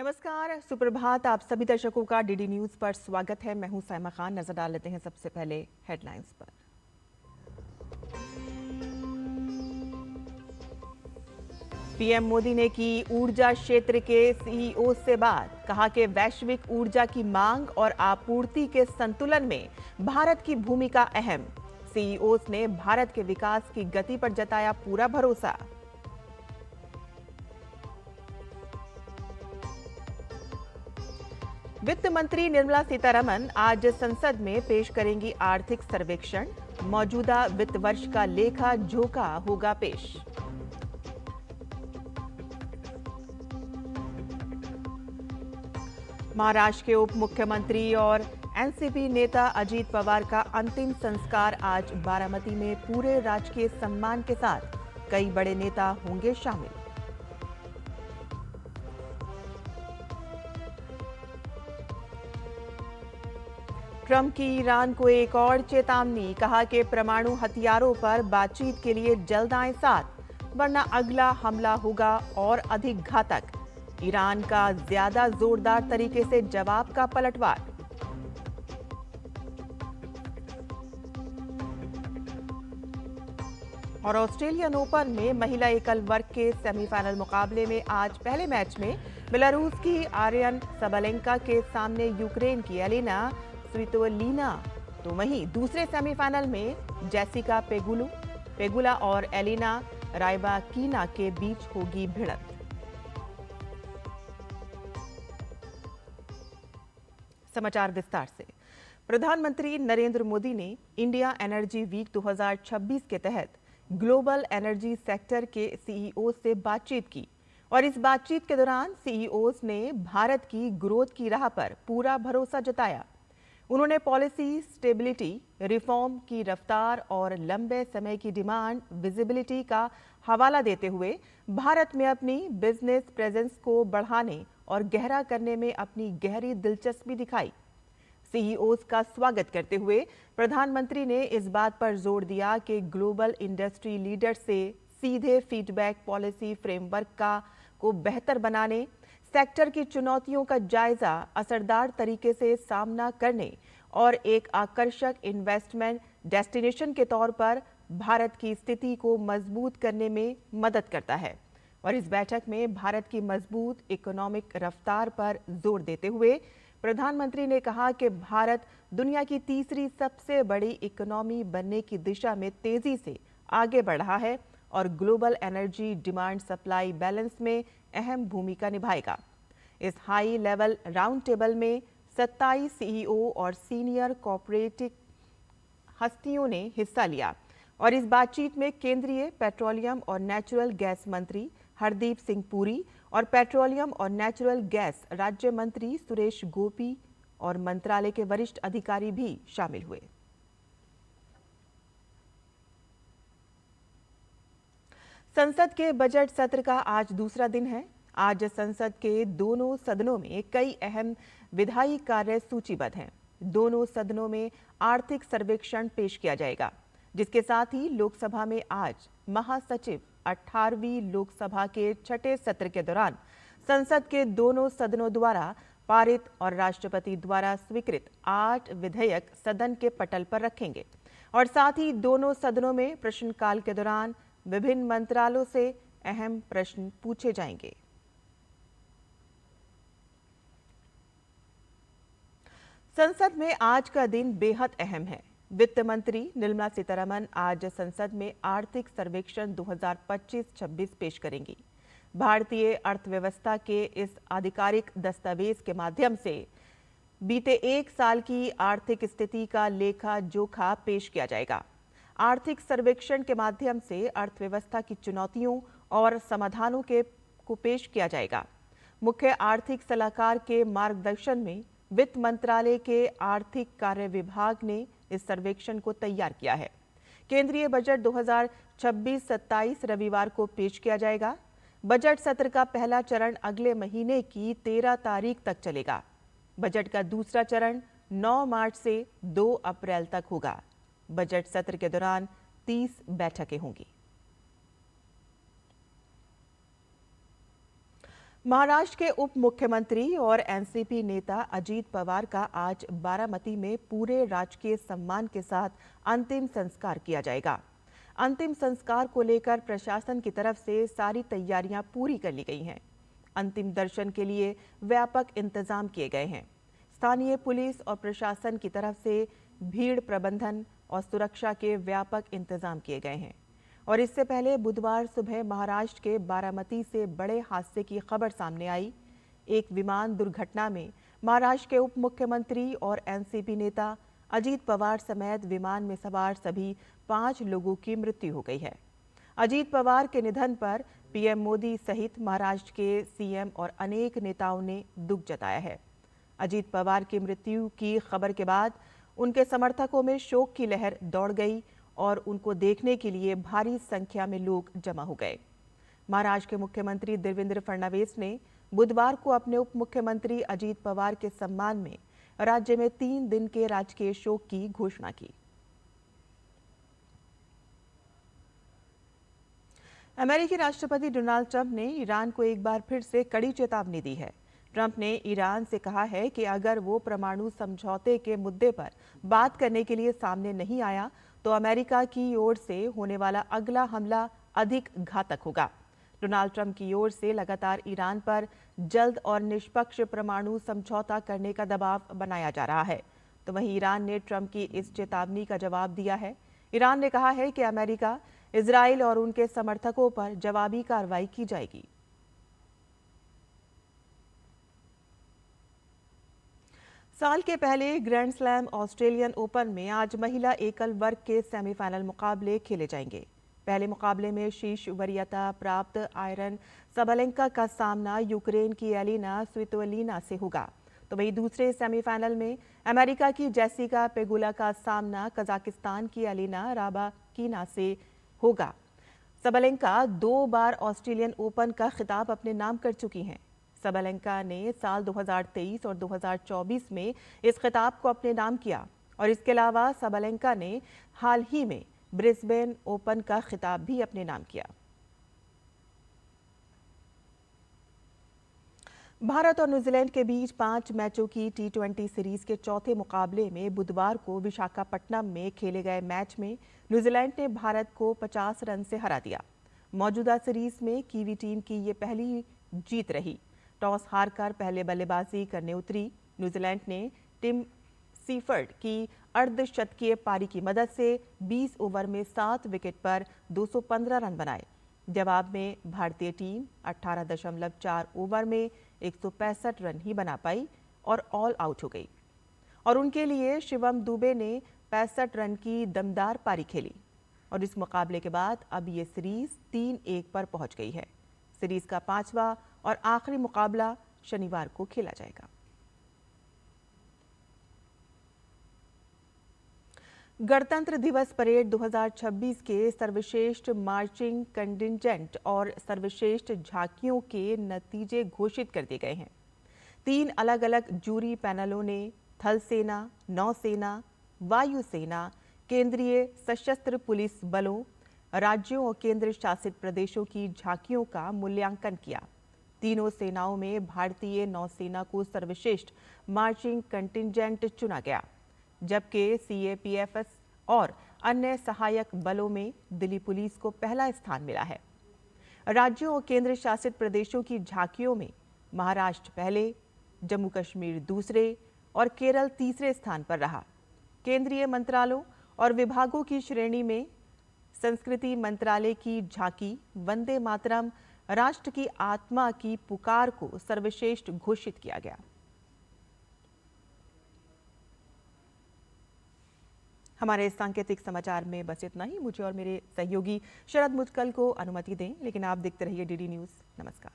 नमस्कार, सुप्रभात। आप सभी दर्शकों का डीडी न्यूज पर स्वागत है। मैं हूं साइमा खान। नजर डाल लेते हैं सबसे पहले हेडलाइंस पर। पीएम मोदी ने की ऊर्जा क्षेत्र के सीईओ से बात। कहा कि वैश्विक ऊर्जा की मांग और आपूर्ति के संतुलन में भारत की भूमिका अहम। सीईओस ने भारत के विकास की गति पर जताया पूरा भरोसा। वित्त मंत्री निर्मला सीतारमण आज संसद में पेश करेंगी आर्थिक सर्वेक्षण। मौजूदा वित्त वर्ष का लेखा जोखा होगा पेश। महाराष्ट्र के उप मुख्यमंत्री और एनसीपी नेता अजीत पवार का अंतिम संस्कार आज बारामती में पूरे राजकीय सम्मान के साथ। कई बड़े नेता होंगे शामिल। ट्रंप की ईरान को एक और चेतावनी। कहा कि परमाणु हथियारों पर बातचीत के लिए जल्द आए साथ, वरना अगला हमला होगा और अधिक घातक। ईरान का ज्यादा जोरदार तरीके से जवाब का पलटवार। और ऑस्ट्रेलियन ओपन में महिला एकल वर्ग के सेमीफाइनल मुकाबले में आज पहले मैच में बेलारूस की आर्यन सबलेंका के सामने यूक्रेन की एलिना स्वितोलिना, तो वहीं दूसरे सेमीफाइनल में जेसिका पेगुला और एलिना रायबाकीना के बीच होगी भिड़ंत। समाचार विस्तार से। प्रधानमंत्री नरेंद्र मोदी ने इंडिया एनर्जी वीक 2026 के तहत ग्लोबल एनर्जी सेक्टर के सीईओ से बातचीत की और इस बातचीत के दौरान सीईओस ने भारत की ग्रोथ की राह पर पूरा भरोसा जताया। उन्होंने पॉलिसी स्टेबिलिटी, रिफॉर्म की रफ्तार और लंबे समय की डिमांड विजिबिलिटी का हवाला देते हुए भारत में अपनी बिजनेस प्रेजेंस को बढ़ाने और गहरा करने में अपनी गहरी दिलचस्पी दिखाई। सीईओस का स्वागत करते हुए प्रधानमंत्री ने इस बात पर जोर दिया कि ग्लोबल इंडस्ट्री लीडर से सीधे फीडबैक पॉलिसी फ्रेमवर्क को बेहतर बनाने, सेक्टर की चुनौतियों का जायजा असरदार तरीके से सामना करने और एक आकर्षक इन्वेस्टमेंट डेस्टिनेशन के तौर पर भारत की स्थिति को मजबूत करने में मदद करता है। और इस बैठक में भारत की मजबूत इकोनॉमिक रफ्तार पर जोर देते हुए प्रधानमंत्री ने कहा कि भारत दुनिया की तीसरी सबसे बड़ी इकोनॉमी बनने की दिशा में तेजी से आगे बढ़ रहा है और global energy demand supply balance में अहम भूमिका निभाएगा। इस हाई लेवल राउंड टेबल में 27 सीईओ और सीनियर कॉर्पोरेट हस्तियों ने हिस्सा लिया और इस बातचीत में केंद्रीय पेट्रोलियम और नेचुरल गैस मंत्री हरदीप सिंह पुरी और पेट्रोलियम और नेचुरल गैस राज्य मंत्री सुरेश गोपी और मंत्रालय के वरिष्ठ अधिकारी भी शामिल हुए। संसद के बजट सत्र का आज दूसरा दिन है। आज संसद के दोनों सदनों में कई अहम विधायी कार्य सूचीबद्ध हैं। दोनों सदनों में आर्थिक सर्वेक्षण पेश किया जाएगा, जिसके साथ ही लोकसभा में आज महासचिव 18वीं लोकसभा के छठे सत्र के दौरान संसद के दोनों सदनों द्वारा पारित और राष्ट्रपति द्वारा स्वीकृत 8 विधेयक सदन के पटल पर रखेंगे और साथ ही दोनों सदनों में प्रश्नकाल के दौरान विभिन्न मंत्रालयों से अहम प्रश्न पूछे जाएंगे। संसद में आज का दिन बेहद अहम है। वित्त मंत्री निर्मला सीतारमण आज संसद में आर्थिक सर्वेक्षण 2025-26 पेश करेंगी। भारतीय अर्थव्यवस्था के इस आधिकारिक दस्तावेज के माध्यम से बीते एक साल की आर्थिक स्थिति का लेखा जोखा पेश किया जाएगा। आर्थिक सर्वेक्षण के माध्यम से अर्थव्यवस्था की चुनौतियों और समाधानों को पेश किया जाएगा। मुख्य आर्थिक सलाहकार के मार्गदर्शन में वित्त मंत्रालय के आर्थिक कार्य विभाग ने इस सर्वेक्षण को तैयार किया है। केंद्रीय बजट 2026-27 रविवार को पेश किया जाएगा। बजट सत्र का पहला चरण अगले महीने की 13 तारीख तक चलेगा। बजट का दूसरा चरण 9 मार्च से 2 अप्रैल तक होगा। बजट सत्र के दौरान 30 बैठकें होंगी। महाराष्ट्र के उप मुख्यमंत्री और एनसीपी नेता अजीत पवार का आज बारामती में पूरे राजकीय सम्मान के साथ अंतिम संस्कार किया जाएगा। अंतिम संस्कार को लेकर प्रशासन की तरफ से सारी तैयारियां पूरी कर ली गई हैं। अंतिम दर्शन के लिए व्यापक इंतजाम किए गए हैं। स्थानीय पुलिस और प्रशासन की तरफ से भीड़ प्रबंधन और सुरक्षा के व्यापक इंतजाम किए गए हैं। और इससे पहले बुधवार सुबह महाराष्ट्र के बारामती से बड़े हादसे की खबर सामने आई। एक विमान दुर्घटना में महाराष्ट्र के उप मुख्यमंत्री और एनसीपी नेता अजीत पवार समेत विमान में सवार सभी 5 लोगों की मृत्यु हो गई है। अजीत पवार के निधन पर पीएम मोदी सहित महाराष्ट्र के सीएम और अनेक नेताओं ने दुख जताया है। अजीत पवार की मृत्यु की खबर के बाद उनके समर्थकों में शोक की लहर दौड़ गई और उनको देखने के लिए भारी संख्या में लोग जमा हो गए। महाराष्ट्र के मुख्यमंत्री देवेंद्र फडणवीस ने बुधवार को अपने उप मुख्यमंत्री अजीत पवार के सम्मान में राज्य में 3 दिन के राजकीय शोक की घोषणा की। अमेरिकी राष्ट्रपति डोनाल्ड ट्रंप ने ईरान को एक बार फिर से कड़ी चेतावनी दी है। ट्रंप ने ईरान से कहा है कि अगर वो परमाणु समझौते के मुद्दे पर बात करने के लिए सामने नहीं आया तो अमेरिका की ओर से होने वाला अगला हमला अधिक घातक होगा। डोनाल्ड ट्रंप की ओर से लगातार ईरान पर जल्द और निष्पक्ष परमाणु समझौता करने का दबाव बनाया जा रहा है, तो वहीं ईरान ने ट्रंप की इस चेतावनी का जवाब दिया है। ईरान ने कहा है कि अमेरिका, इजराइल और उनके समर्थकों पर जवाबी कार्रवाई की जाएगी। साल के पहले ग्रैंड स्लैम ऑस्ट्रेलियन ओपन में आज महिला एकल वर्ग के सेमीफाइनल मुकाबले खेले जाएंगे। पहले मुकाबले में शीर्ष वरीयता प्राप्त आयरन सबलेंका का सामना यूक्रेन की एलिना स्वितोलिना से होगा, तो वहीं दूसरे सेमीफाइनल में अमेरिका की जेसिका पेगुला का सामना कजाकिस्तान की एलिना राबाकिना से होगा। सबलेंका 2 बार ऑस्ट्रेलियन ओपन का खिताब अपने नाम कर चुकी हैं। सबलेंका ने साल 2023 और 2024 में इस खिताब को अपने नाम किया और इसके अलावा सबलेंका ने हाल ही में ब्रिस्बेन ओपन का खिताब भी अपने नाम किया। भारत और न्यूजीलैंड के बीच 5 मैचों की T20 सीरीज के चौथे मुकाबले में बुधवार को विशाखापट्टनम में खेले गए मैच में न्यूजीलैंड ने भारत को 50 रन से हरा दिया। मौजूदा सीरीज में कीवी टीम की ये पहली जीत रही। टॉस हारकर पहले बल्लेबाजी करने उतरी न्यूजीलैंड ने टिम सीफर्ड की अर्धशतकीय पारी की मदद से 20 ओवर में 7 विकेट पर 215 रन बनाए। जवाब में भारतीय टीम 18.4 ओवर में 165 रन ही बना पाई और ऑल आउट हो गई और उनके लिए शिवम दुबे ने 65 रन की दमदार पारी खेली और इस मुकाबले के बाद अब ये सीरीज 3-1 पर पहुंच गई है। सीरीज का 5वां और आखिरी मुकाबला शनिवार को खेला जाएगा। गणतंत्र दिवस परेड 2026 के सर्वश्रेष्ठ मार्चिंग कंटिंजेंट और सर्वश्रेष्ठ झांकियों के नतीजे घोषित कर दिए गए हैं। 3 अलग अलग जूरी पैनलों ने थल सेना, नौसेना, वायुसेना, केंद्रीय सशस्त्र पुलिस बलों, राज्यों और केंद्र शासित प्रदेशों की झांकियों का मूल्यांकन किया। तीनों सेनाओं में भारतीय नौसेना को सर्वश्रेष्ठ मार्चिंग कंटिंजेंट चुना गया, जबकि सीएपीएफ और अन्य सहायक बलों में दिल्ली पुलिस को पहला स्थान मिला है। राज्यों और केंद्र शासित प्रदेशों की झांकियों में महाराष्ट्र पहले, जम्मू कश्मीर दूसरे और केरल तीसरे स्थान पर रहा। केंद्रीय मंत्रालयों और विभागों की श्रेणी में संस्कृति मंत्रालय की झांकी वंदे मातरम राष्ट्र की आत्मा की पुकार को सर्वश्रेष्ठ घोषित किया गया। हमारे सांकेतिक समाचार में बस इतना ही। मुझे और मेरे सहयोगी शरद मुदगल को अनुमति दें, लेकिन आप देखते रहिए डीडी न्यूज़। नमस्कार।